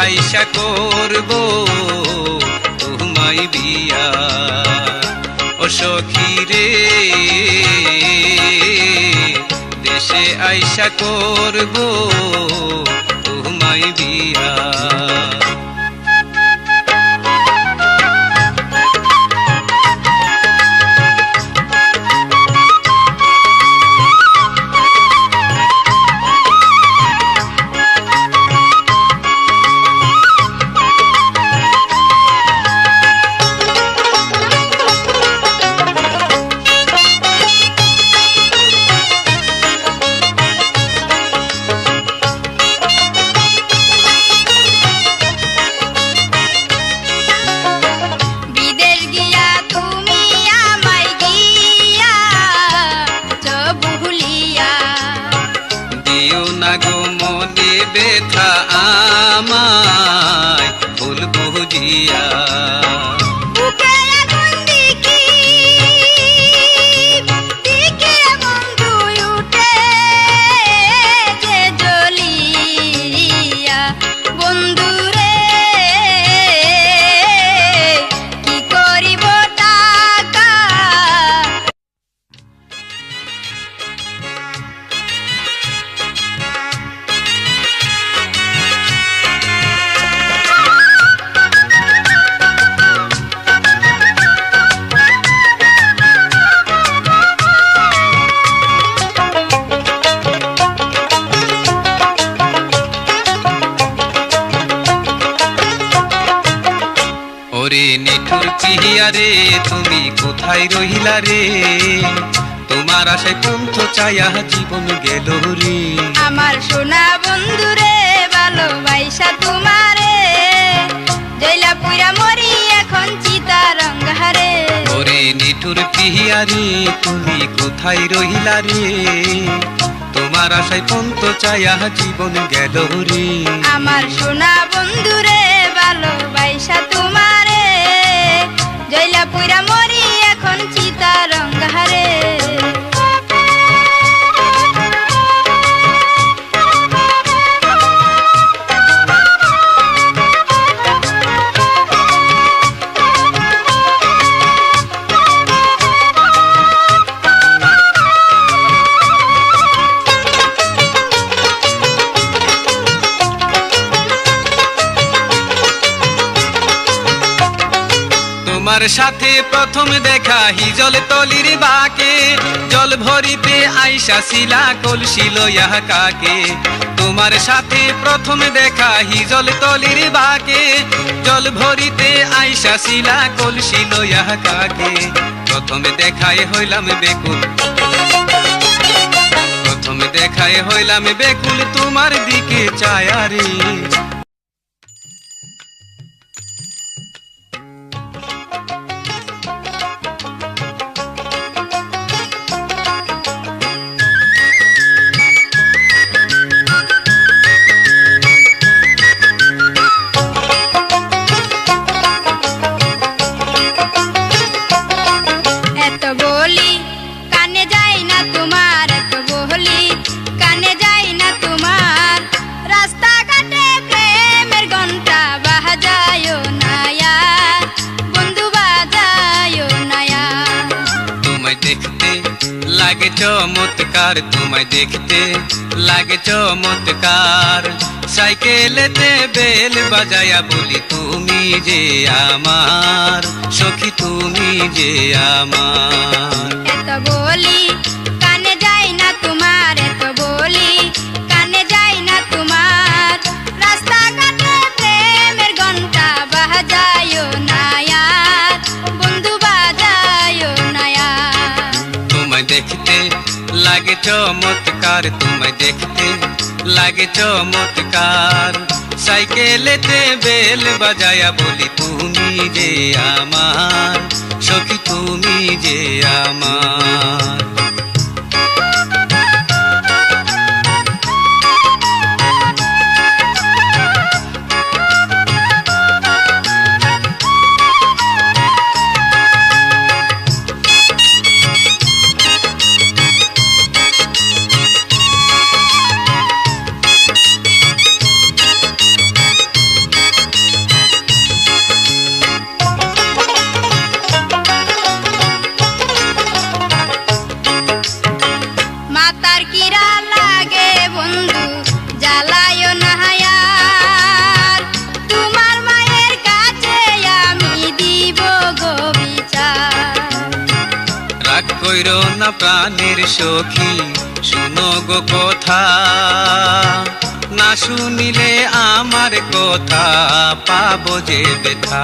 আইসা করব তোমায় বিয়া ও সখী রে, দেশে আইসা করব তোমায় বিয়া। মনে ব্যথা আমায় ভুল বুঝিয়া, ওরে নিঠুর চিহিয়া রে তুমি কোথায় রহিলা রে, তোমার আশায় পন্থ চায়া জীবন গেল রে। আমার সোনা বন্ধু রে ভালোবাসা তোমারে, জয়লা পুরা মরি এখন চিতারঙ্গ হারে। ওরে নিঠুর চিহিয়া রে তুমি কোথায় রহিলা রে, তোমার আশায় পন্থ চায়া জীবন গেল রে। আমার সোনা বন্ধু রে ভালোবাসা তোমারে, জয়লা পুরা মরি এখন চিতারঙ্গ হারে। তোমার সাথে প্রথম দেখা হিজল তলির বাকে, জল ভরিতে আইসা শিলা কলসি লইয়া কাকে। তোমার সাথে প্রথম দেখা হিজল তলির বাকে, জল ভরিতে আইসা শিলা কলসি লইয়া কাকে। প্রথম দেখায় হইলাম বেকুল, প্রথম দেখায় হইলাম বেকুল তোমার দিকে চায়া রে। কানে যাই না তোমার রাস্তা চমৎকার, তোমায় দেখতে লাগে চমৎকার। সাইকেলেতে বেল বাজায়া বলি তুমি যে আমার সখী, তুমি যে আমার। এত বলি কানে যাই না তোমার, এত বলি কানে যাই না তোমার। রাস্তাঘাটে প্রেমের ঘন্টা বাজায়ো না আর, বন্ধু বাজায়ো না আর। তোমায় দেখতে লাগে চমৎকার, তোমায় দেখতে লাগে চমৎকার। সাইকেলেতে বেল বাজায়া বলি তুমি যে আমার সখী, তুমি যে আমার। মাতার কিরা লাগে বন্ধু জ্বালায়ো না আর, তোমার মায়ের কাছে আমি দিব গো বিচার। রাগ কইরো না প্রাণের সখী, শুনো গো কথা, না শুনিলে আমার কথা পাবো যে ব্যথা।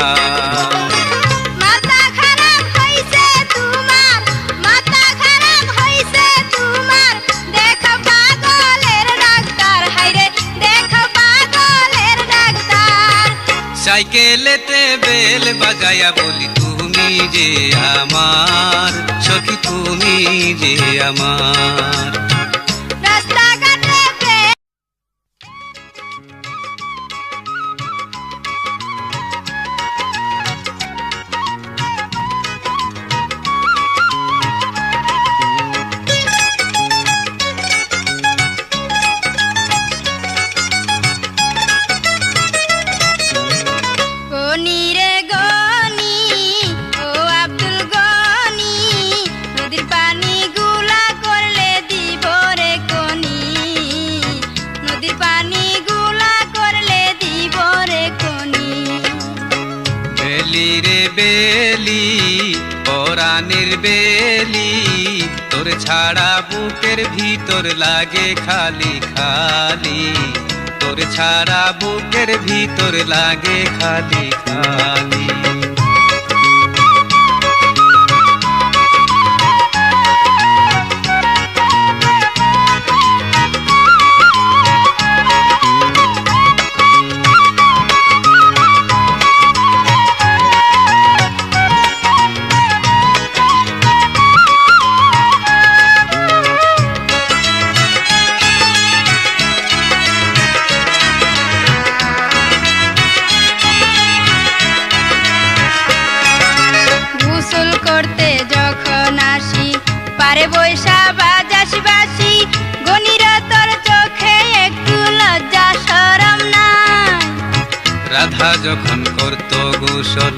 মাথা খারাপ হইছে তোমার, মাথা খারাপ হইছে তোমার, দেখো পাগলের ডাক্তার, হায়রে দেখো পাগলের ডাক্তার। সাইকেলেতে বেল বাজায়া বলি তুমি যে আমার সখী, তুমি যে আমার। রাস্তাঘাটে প্রেম গনি রে গনি, ও আব্দুল গনি, নদীর পানি গুলা করলে দিব রে কনি, নদীর পানি গুলা করলে দিব রে কনি। বেলি রে বেলি, পরাণের বেলি, তোর ছাড়া বুকের ভিতর লাগে খালি খালি, তোর ছাড়া বুকের ভিতর লাগে খালি খালি। গোসল করতে যখন আসি পারে বৈশা বাজাস বাসি, গনিরা তোর চোখে একটু লজ্জা শরম নাই। রাধা যখন করত গোসল,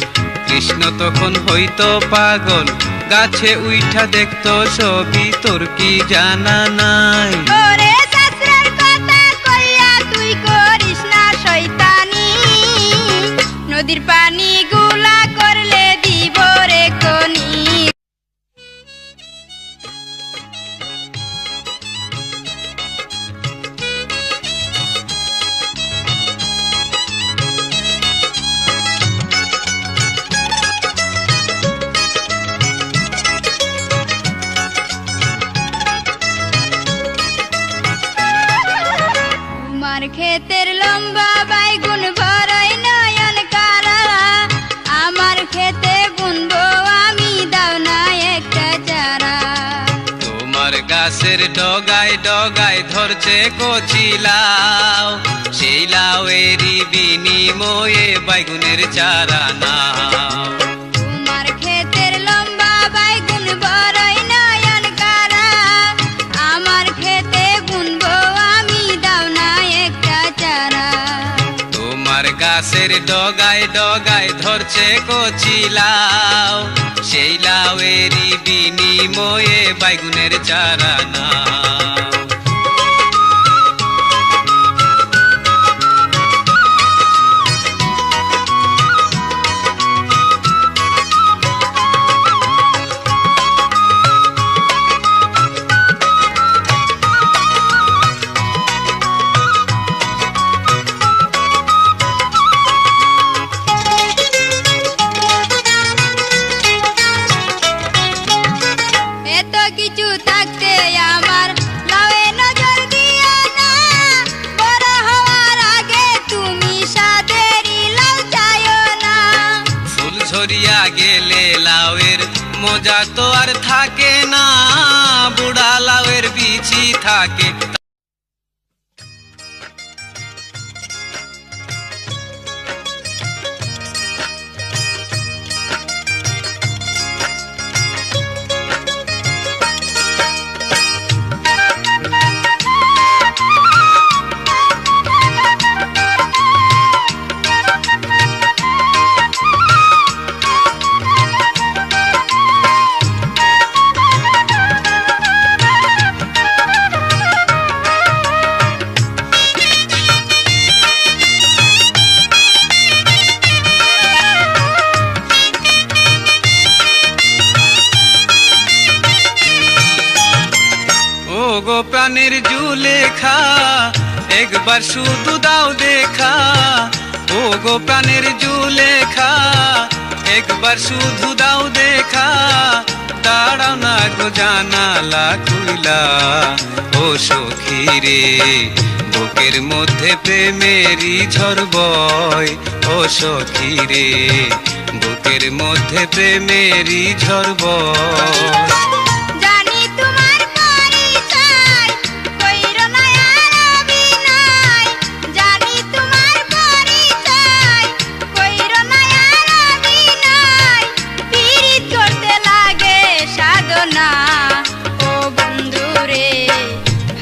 কৃষ্ণ তখন হইতো পাগল, গাছে উইঠা দেখতো সবই, তোর কি জানা নাই? ওরে শাস্ত্রের কথা কইয়া তুই করিস না শয়তানি, নদীর পানি গুলা করলে দিব রে কনি। তোমার ক্ষেতের লম্বা বাইগুন ভরাই নয়ন কারা, আমার খেতে বুনবো আমি, দাও না একটা চারা। তোমার গাছের ডগায় ডগায় ধরছে কচি লাউ, সেই লাউয়েরই বিনিময়ে বাইগুনের চারা নাও। তোমার ক্ষেতের লম্বা বাইগুন ভরাই নয়ন কারা, আমার খেতে বুনবো আমি, দাও না একটা চারা। তোমার গাছ গাছের ডগায় ডগায় ধরছে কচি লাউ, সেই লাউয়েরই বিনিময়ে বাইগুনের চারা নাও। এত কিছু থাকতে আমার লাউয়ে নজর দিও না, বড় হওয়ার আগে তুমি সাদেরই লাউ চাইও না। ফুল ঝরিয়া গেলে লাউয়ের মজা তো আর থাকে না, বুড়া লাউয়ের বিচি থাকে। ও গো প্রাণের জুলেখা, একবার শুধু দাও দেখা। ও গো প্রাণের জুলেখা, একবার শুধু দাও দেখা। দাঁড়াও না গো জানালা খুইলা, ও সখী রে বুকের মধ্যে প্রেমেরই ঝড় বয়। ও সখী রে বুকের মধ্যে প্রেমেরই ঝড় বয়। জানি তোমার পরিচয়, কইরো না আর অভিনয়। জানি তোমার পরিচয়, কইরো না আর অভিনয়। পীড়িত করতে লাগে সাধনা, ও বন্ধু রে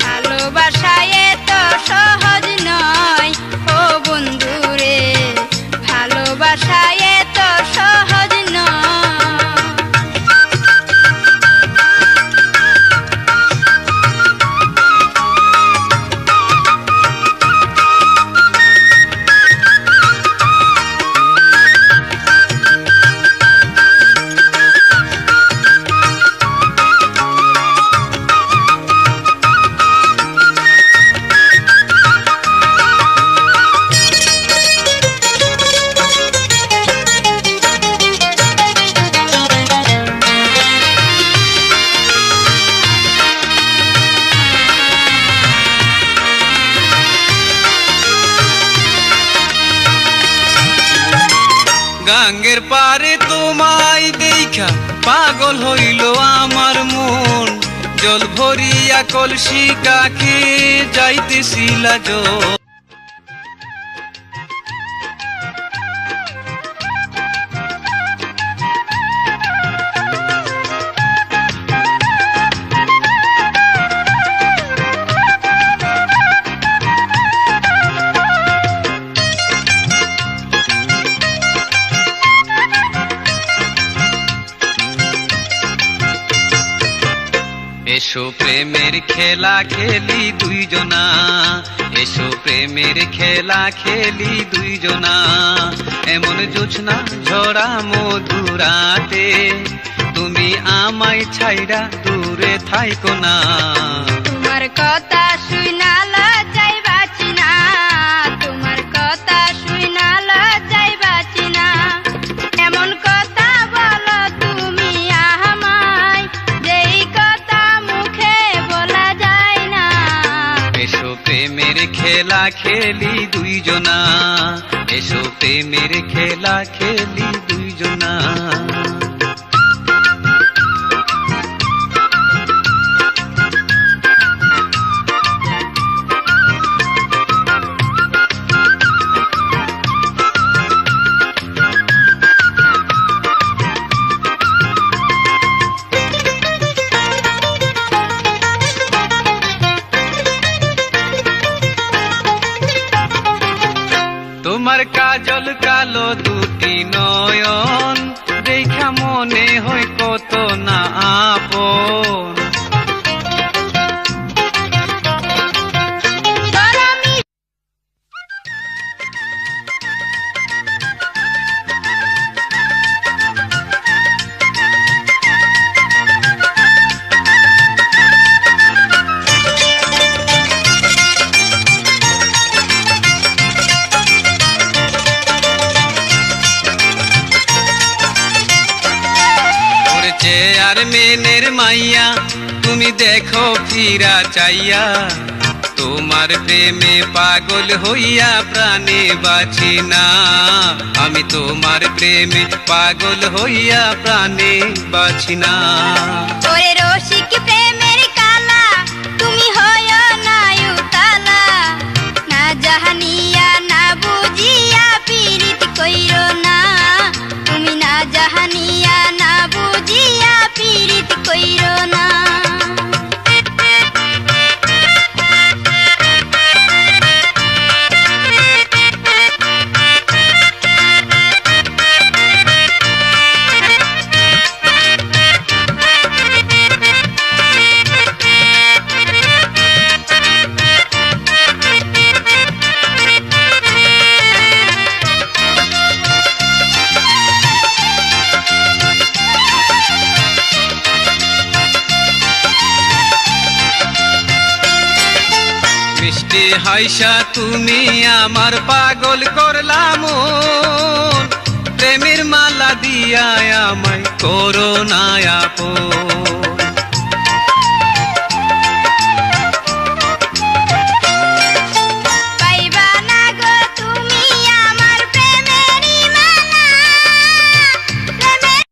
ভালোবাসা এত সহজ নয়। ও বন্ধু রে ভালোবাসা এত সহজ নয়। গাঙ্গের পারে তোমায় দেখা পাগল হইল আমার মন। জল ভরিয়া কলসি কাকে যাইতেছিলা জল। এসো প্রেমের খেলা খেলি দুইজনা, এসো প্রেমের খেলা খেলি দুইজনা। এমন জোছনা ঝরা মধুরাতে, তুমি আমায় ছাইরা দূরে থাইকো না। তোমার কথা শুইনা লজ্জায় বাঁচি না, তোমার কথা শুইনা লজ্জায় বাঁচি না। এমন কথা বলো তুমি আমায়, যেই কথা মুখে বলা যায় না। এসো প্রেমের খেলা খেলি দুইজনা, এসো প্রেমের খেলা খেলি দুইজনা। তোমার তোমার কাজল কালো দুটি নয়ন দেখা মনে হয় কত না আপন। আর মেনের মাইয়া তুমি দেখো ফিরা চাইয়া, তোমার প্রেমে পাগল হইয়া প্রাণে বাঁচি না। আমি তোমার প্রেমে পাগল হইয়া প্রাণে বাঁচি না। ওরে রসিক প্রেমের কালা তুমি হয় না উতালা, না জাহানিয়া না বুঝিয়া পীড়িত কইরো না। তুমি না জাহানিয়া না বুঝিয়া পীড়িত কইরো না। মিষ্টি হাইসা তুমি আমার পাগল করলা মন, প্রেমের মালা দিয়া আমায় করো না আপন। পাইবা না গো তুমি আমার প্রেমেরই মালা, প্রেমের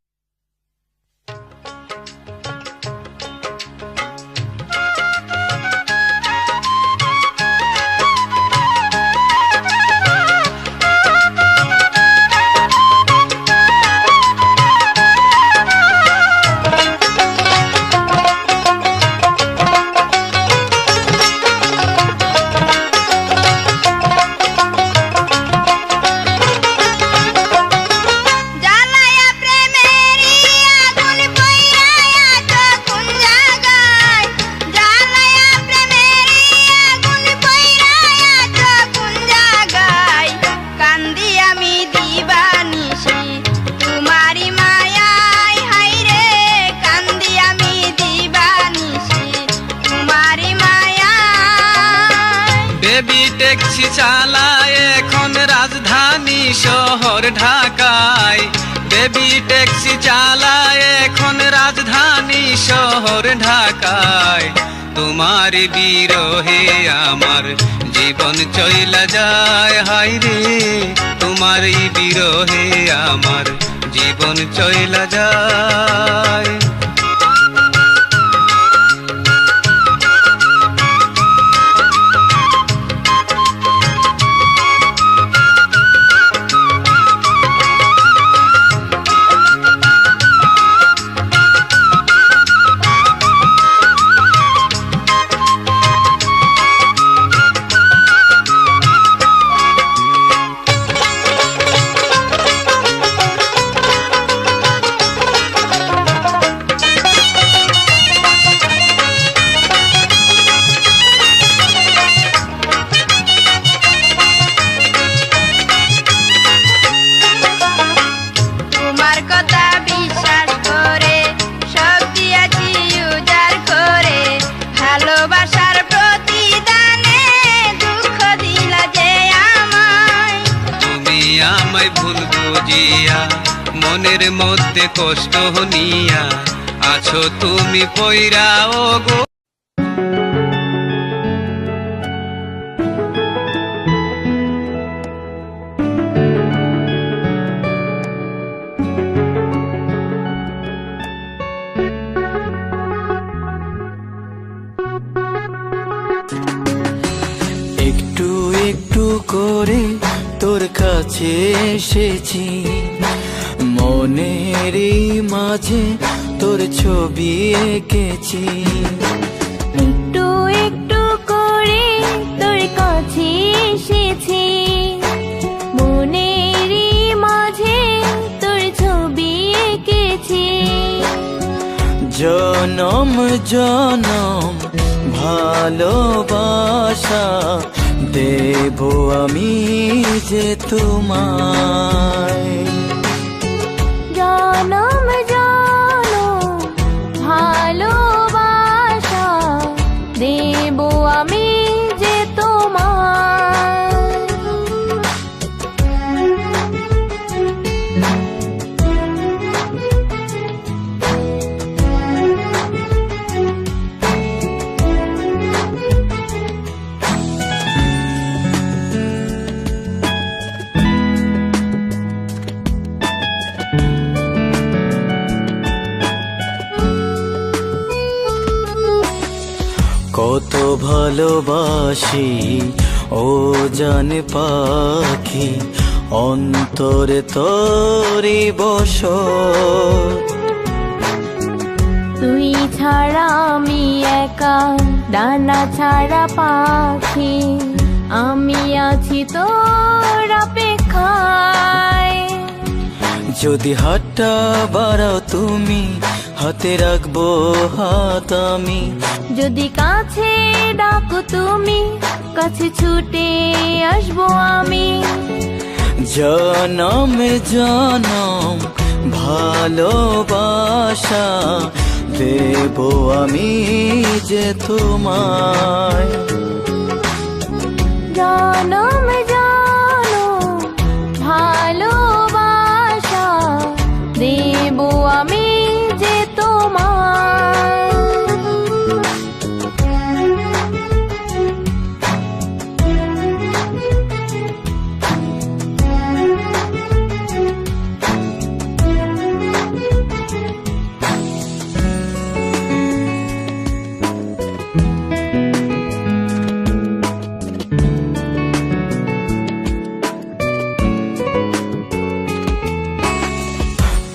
জ্বালায়া প্রেমেরই আগুন পইরায়া কোন জায়গায়, জ্বালায়া প্রেমেরই আগুন পইরায়া কোন জায়গায়। কান্দি আমি দিবানিশি তোমারি মায়ায়, হায়রে কান্দি আমি দিবানিশি তোমারি মায়ায়। বেবি ট্যাক্সি চালায় এখন রাজধানী শহর ঢাকায়, বেবি ট্যাক্সি চালায় এখন রাজধানী শহর ঢাকায়। তোমার বিরহে আমার জীবন চইলা যায়, হায়রে তোমার বিরহে আমার জীবন চইলা যায়। তোমার কথা বিশ্বাস করে সব দিয়াছি উজাড় করে, ভালোবাসার প্রতিদানে দুঃখ দিলা যে আমায়। তুমি আমায় ভুল বুঝিয়া মনের মধ্যে কষ্ট নিয়া আছো তুমি পইরা ও গো। একটু একটু করে তোর কাছে এসেছি, মনেরই মাঝে তোর ছবি এঁকেছি। একটু একটু করে তোর কাছে এসেছি, মন জনম ভালোবাসা দেব আমি যে তোমায়। জনম জনম ভালোবাসা দেব আমি যে তোমায়। কত ভালোবাসি ও জান পাখি, অন্তরে তোরি বসত। তুই ছাড়া আমি একা ডানা ছাড়া পাখি, আমি আছি তোর অপেক্ষায়। যদি হাতটা বাড়াও তুমি, হাতে রাখবো হাত আমি। যদি কাছে ডাকো তুমি, কাছে ছুটে আসবো আমি। জনম জনম ভালোবাসা দেব আমি যে তোমায়। জনম জনম ভালোবাসা দেব আমি যে তোমায়।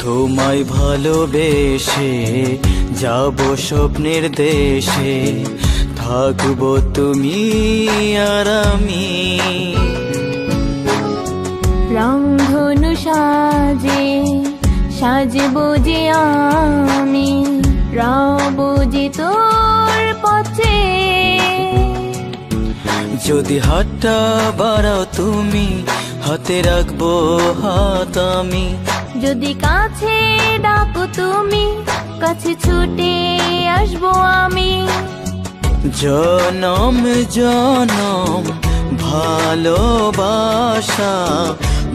তোমায় ভালোবেসে যাব স্বপ্নের দেশে, থাকবো তুমি আর আমি। রংধনু সাজে সাজবো যে আমি, রবো যে তোর পথে। যদি হাতটা বাড়াও তুমি, হাতে রাখবো হাত আমি। যদি কাছে ডাকো তুমি, কাছে ছুটে আসবো আমি। জনম জনম ভালোবাসা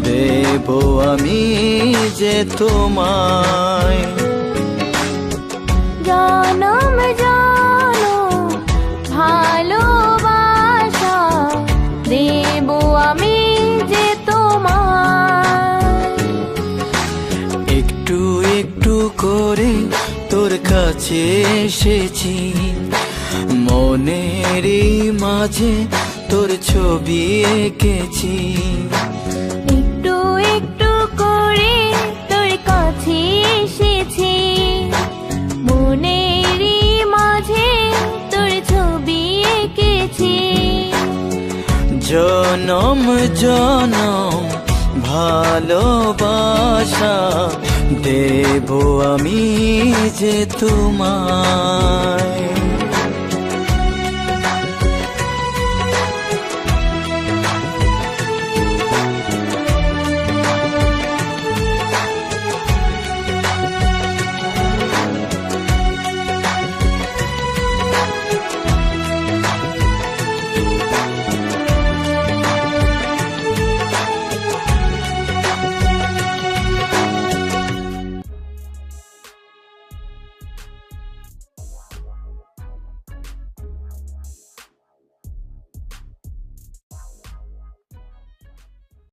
দেব আমি যে তোমায়। জনম জনম ভালোবাসা দেব আমি যে তোমায়। একটু একটু করে তোর কাছে এসেছি, মনেরই মাঝে তোর ছবি এঁকেছি। একটু একটু করে তোর কাছে এসেছি, মনেরই মাঝে তোর ছবি এঁকেছি। জনম জনম ভালোবাসা দেব আমি যে তোমায়।